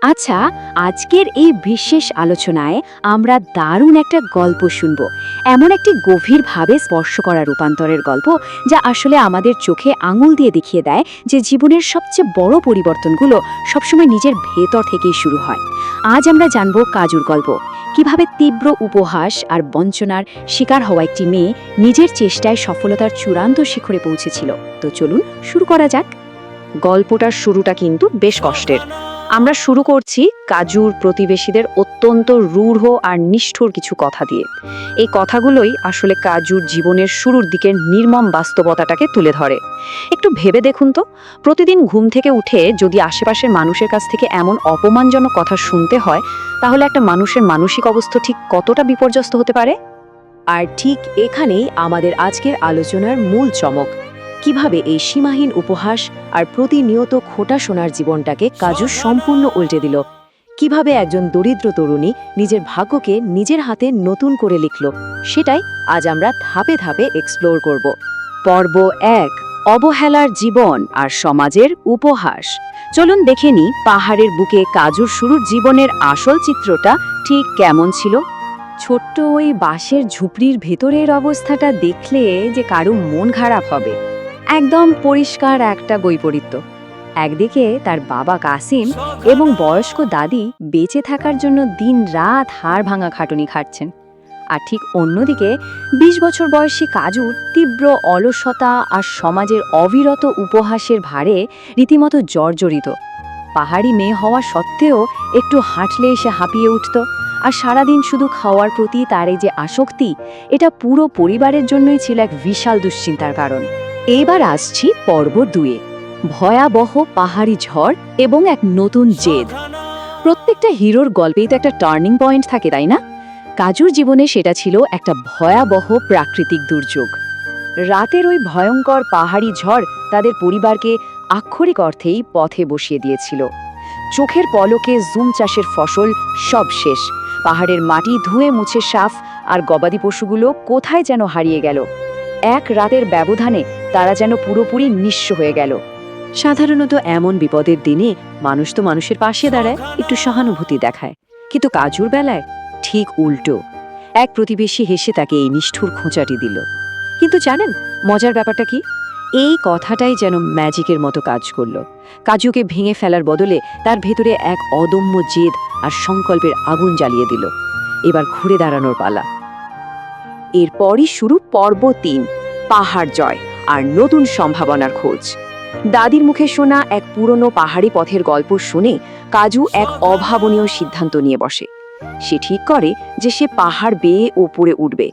আচ্ছা, আজকের এই বিশেষ আলোচনায় আমরা দারুণ একটা গল্প শুনব। এমন একটি গভীরভাবে স্পর্শ করা রূপান্তরের গল্প, যা আসলে আমাদের চোখে আঙুল দিয়ে দেখিয়ে দেয় যে জীবনের সবচেয়ে বড় পরিবর্তনগুলো সবসময় নিজের ভেতর থেকেই শুরু হয়। আজ আমরা জানব কাজুর গল্প, কিভাবে তীব্র উপহাস আর বঞ্চনার শিকার হওয়া একটি মেয়ে নিজের চেষ্টায় সফলতার চূড়ান্ত শিখরে পৌঁছেছিল। তো চলুন শুরু করা যাক। গল্পটার শুরুটা কিন্তু বেশ কষ্টের। আমরা শুরু করছি কাজুর প্রতিবেশীদের অত্যন্ত রূঢ় আর নিষ্ঠুর কিছু কথা দিয়ে। এই কথাগুলোই আসলে কাজুর জীবনের শুরুর দিকের নির্মম বাস্তবতাটাকে তুলে ধরে। একটু ভেবে দেখুন তো, প্রতিদিন ঘুম থেকে উঠে যদি আশেপাশের মানুষের কাছ থেকে এমন অপমানজনক কথা শুনতে হয়, তাহলে একটা মানুষের মানসিক অবস্থা ঠিক কতটা বিপর্যস্ত হতে পারে। আর ঠিক এখানেই আমাদের আজকের আলোচনার মূল চমক, কিভাবে এই সীমাহীন উপহাস আর প্রতিনিয়ত খোটা শোনার জীবনটাকে কাজু সম্পূর্ণ উল্টে দিল। কিভাবে একজন দরিদ্র তরুণী নিজের ভাগ্যকে নিজের হাতে নতুন করে লিখল, সেটাই আজ আমরা ধাপে ধাপে এক্সপ্লোর করব। পর্ব ১, অবহেলার জীবন আর সমাজের উপহাস। চলুন দেখে নিই পাহাড়ের বুকে কাজুর শুরুর জীবনের আসল চিত্রটা ঠিক কেমন ছিল। ছোট্ট ওই বাঁশের ঝুপড়ির ভেতরের অবস্থাটা দেখলে যে কারো মন খারাপ হবে। একদম পরিষ্কার একটা বৈপরীত্য। একদিকে তার বাবা কাসিম এবং বয়স্ক দাদি বেঁচে থাকার জন্য দিন-রাত হাড় ভাঙা খাটুনি খাটছেন, আর ঠিক অন্যদিকে ২০ বছর বয়সী কাজুর তীব্র অলসতা আর সমাজের অবিরত উপহাসের ভারে রীতিমতো জর্জরিত। পাহাড়ি মেয়ে হওয়া সত্ত্বেও একটু হাঁটলে এসে হাঁপিয়ে উঠত, আর সারাদিন শুধু খাওয়ার প্রতি তার এই যে আসক্তি, এটা পুরো পরিবারের জন্যই ছিল এক বিশাল দুশ্চিন্তার কারণ। এবার আসছি পর্ব ২-এ, ভয়াবহ পাহাড়ি ঝড় এবং এক নতুন জেদ। প্রত্যেকটা হিরোর গল্পেই তো একটা টার্নিং পয়েন্ট থাকে, তাই না? কাজুর জীবনে সেটা ছিল একটা ভয়াবহ প্রাকৃতিক দুর্যোগ। রাতের ওই ভয়ঙ্কর পাহাড়ি ঝড় তাদের পরিবারকে আক্ষরিক অর্থেই পথে বসিয়ে দিয়েছিল। চোখের পলকে জুম চাষের ফসল সব শেষ, পাহাড়ের মাটি ধুয়ে মুছে সাফ, আর গবাদি পশুগুলো কোথায় যেন হারিয়ে গেল। এক রাতের ব্যবধানে তারা যেন পুরোপুরি নিঃস্ব হয়ে গেল। সাধারণত এমন বিপদের দিনে মানুষ তো মানুষের পাশে দাঁড়ায়, একটু সহানুভূতি দেখায়, কিন্তু কাজুর বেলায় ঠিক উল্টো। এক প্রতিবেশী হেসে তাকে এই নিষ্ঠুর খোঁচাটি দিল। কিন্তু জানেন মজার ব্যাপারটা কি? এই কথাটাই যেন ম্যাজিকের মতো কাজ করল। কাজুকে ভেঙে ফেলার বদলে তার ভেতরে এক অদম্য জেদ আর সংকল্পের আগুন জ্বালিয়ে দিল। এবার ঘুরে দাঁড়ানোর পালা। এরপরই শুরু পর্ব ৩, পাহাড় জয় আর নতুন সম্ভাবনার খোঁজ। দাদির মুখে শোনা এক পুরনো পাহাড়ি পথের গল্প শুনে কাজু এক অভাবনীয় সিদ্ধান্ত নিয়ে বসে। সে ঠিক করে যে সে পাহাড় বেয়ে ওপরে উঠবে,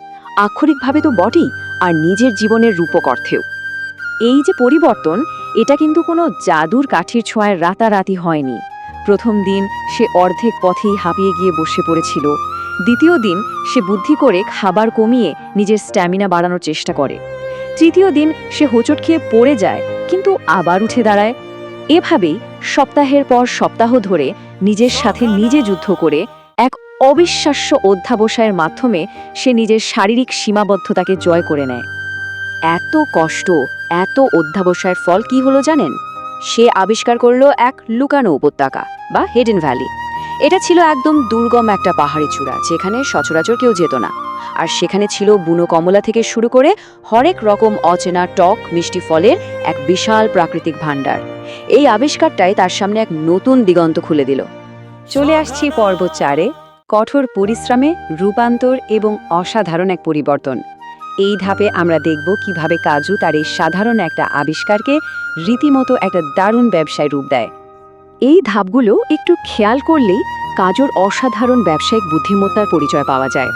আক্ষরিকভাবে তো বটেই, আর নিজের জীবনের রূপক অর্থেও। এই যে পরিবর্তন, এটা কিন্তু কোনো জাদুর কাঠির ছোঁয়ায় রাতারাতি হয়নি। প্রথম দিন সে অর্ধেক পথেই হাঁপিয়ে গিয়ে বসে পড়েছিল। দ্বিতীয় দিন সে বুদ্ধি করে খাবার কমিয়ে নিজের স্ট্যামিনা বাড়ানোর চেষ্টা করে। তৃতীয় দিন সে হোঁচট খেয়ে পড়ে যায়, কিন্তু আবার উঠে দাঁড়ায়। এভাবেই সপ্তাহের পর সপ্তাহ ধরে নিজের সাথে নিজে যুদ্ধ করে এক অবিশ্বাস্য অধ্যাবসায়ের মাধ্যমে সে নিজের শারীরিক সীমাবদ্ধতাকে জয় করে নেয়। এত কষ্ট, এত অধ্যাবসায়ের ফল কি হলো জানেন? সে আবিষ্কার করলো এক লুকানো উপত্যকা বা হিডেন ভ্যালি। এটা ছিল একদম দুর্গম একটা পাহাড়ি চূড়া, যেখানে সচরাচর কেউ যেত না। আর সেখানে ছিল বুনো কমলা থেকে শুরু করে হরেক রকম অচেনা টক মিষ্টি ফলের এক বিশাল প্রাকৃতিক ভাণ্ডার। এই আবিষ্কারটাই তার সামনে এক নতুন দিগন্ত খুলে দিল। চলে আসছি পর্ব ৪-এ, কঠোর পরিশ্রমে রূপান্তর এবং অসাধারণ এক পরিবর্তন। এই ধাপে আমরা দেখব কিভাবে কাজু তার এই সাধারণ একটা আবিষ্কারকে রীতিমতো একটা দারুণ ব্যবসায় রূপ দেয়। এই ধাপগুলো একটু খেয়াল করলেই কাজুর অসাধারণ ব্যবসায়িক বুদ্ধিমত্তার পরিচয় পাওয়া যায়।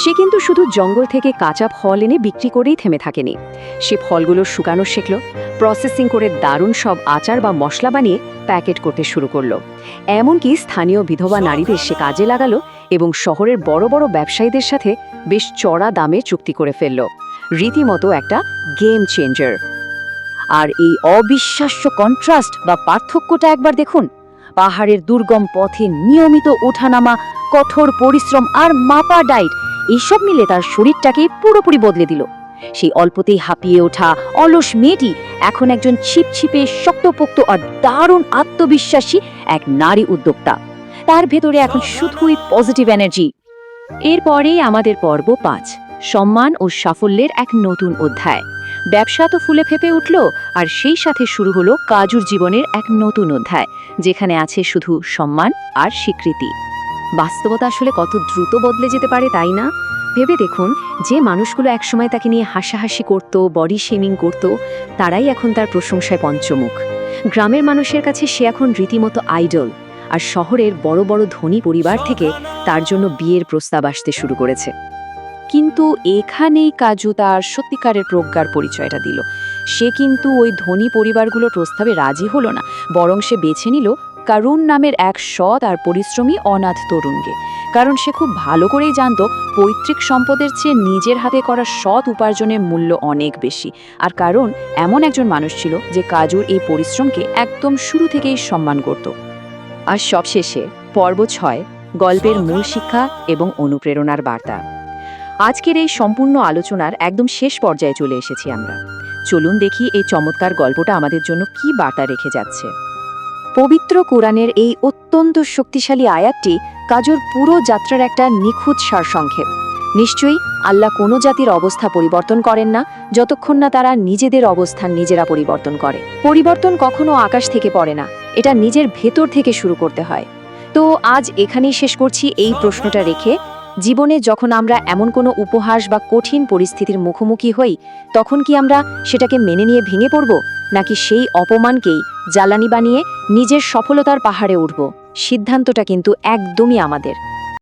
সে কিন্তু শুধু জঙ্গল থেকে কাঁচা ফল এনে বিক্রি করেই থেমে থাকেনি। সে ফলগুলো শুকানো শিখল, প্রসেসিং করে দারুণ সব আচার বা মশলা বানিয়ে প্যাকেট করতে শুরু করলো। এমনকি স্থানীয় বিধবা নারীদের সে কাজে লাগালো এবং শহরের বড় বড় ব্যবসায়ীদের সাথে বেশ চড়া দামে চুক্তি করে ফেলল। রীতিমতো একটা গেম চেঞ্জার। আর এই অবিশ্বাস্য কন্ট্রাস্ট বা পার্থক্যটা একবার দেখুন। পাহাড়ের দুর্গম পথে নিয়মিত ওঠানামা, কঠোর পরিশ্রম আর মাপা ডায়েট, এইসব মিলে তার শরীরটাকে পুরোপুরি বদলে দিল। সেই অল্পতেই হাঁপিয়ে ওঠা অলস মেয়েটি এখন একজন ছিপছিপে শক্তপোক্ত আর দারুণ আত্মবিশ্বাসী এক নারী উদ্যোক্তা। তার ভেতরে এখন শুধুই পজিটিভ এনার্জি। এরপরেই আমাদের পর্ব 5, সম্মান ও সাফল্যের এক নতুন অধ্যায়। ব্যবসা তো ফুলে ফেপে উঠল, আর সেই সাথে শুরু হলো কাজুর জীবনের এক নতুন অধ্যায়, যেখানে আছে শুধু সম্মান আর স্বীকৃতি। বাস্তবতা আসলে কত দ্রুত বদলে যেতে পারে, তাই না? ভেবে দেখুন, যে মানুষগুলো একসময় তাকে নিয়ে হাসাহাসি করত, বডি শেমিং করত, তারাই এখন তার প্রশংসায় পঞ্চমুখ। গ্রামের মানুষের কাছে সে এখন রীতিমতো আইডল, আর শহরের বড় বড় ধনী পরিবার থেকে তার জন্য বিয়ের প্রস্তাব আসতে শুরু করেছে। কিন্তু এখানেই কাজু তার সত্যিকারের প্রজ্ঞার পরিচয়টা দিল। সে কিন্তু ওই ধনী পরিবারগুলোর প্রস্তাবে রাজি হলো না, বরং সে বেছে নিল কারুন নামের এক সৎ আর পরিশ্রমী অনাথ তরুণকে। কারণ সে খুব ভালো করেই জানত পৈতৃক সম্পদের চেয়ে নিজের হাতে করা সৎ উপার্জনের মূল্য অনেক বেশি। আর কারণ এমন একজন মানুষ ছিল যে কাজুর এই পরিশ্রমকে একদম শুরু থেকেই সম্মান করত। আর সবশেষে পর্ব 6, গল্পের মূল শিক্ষা এবং অনুপ্রেরণার বার্তা। আজকের এই সম্পূর্ণ আলোচনার একদম শেষ পর্যায়ে চলে এসেছি আমরা। চলুন দেখি এই চমৎকার গল্পটা আমাদের জন্য কি বার্তা রেখে যাচ্ছে। পবিত্র কোরআনের এই অত্যন্ত শক্তিশালী আয়াতটি কাজুর পুরো যাত্রার একটা নিখুঁত সারসংক্ষেপ। নিশ্চয়ই আল্লাহ কোনো জাতির অবস্থা পরিবর্তন করেন না যতক্ষণ না তারা নিজেদের অবস্থান নিজেরা পরিবর্তন করে। পরিবর্তন কখনো আকাশ থেকে পড়ে না, এটা নিজের ভেতর থেকে শুরু করতে হয়। তো আজ এখানেই শেষ করছি এই প্রশ্নটা রেখে, জীবনে যখন আমরা এমন কোনো উপহাস বা কঠিন পরিস্থিতির মুখোমুখি হই, তখন কি আমরা সেটাকে মেনে নিয়ে ভেঙে পড়ব, নাকি সেই অপমানকেই জ্বালানি বানিয়ে নিজের সফলতার পাহাড়ে উঠব? সিদ্ধান্তটা কিন্তু একদমই আমাদের।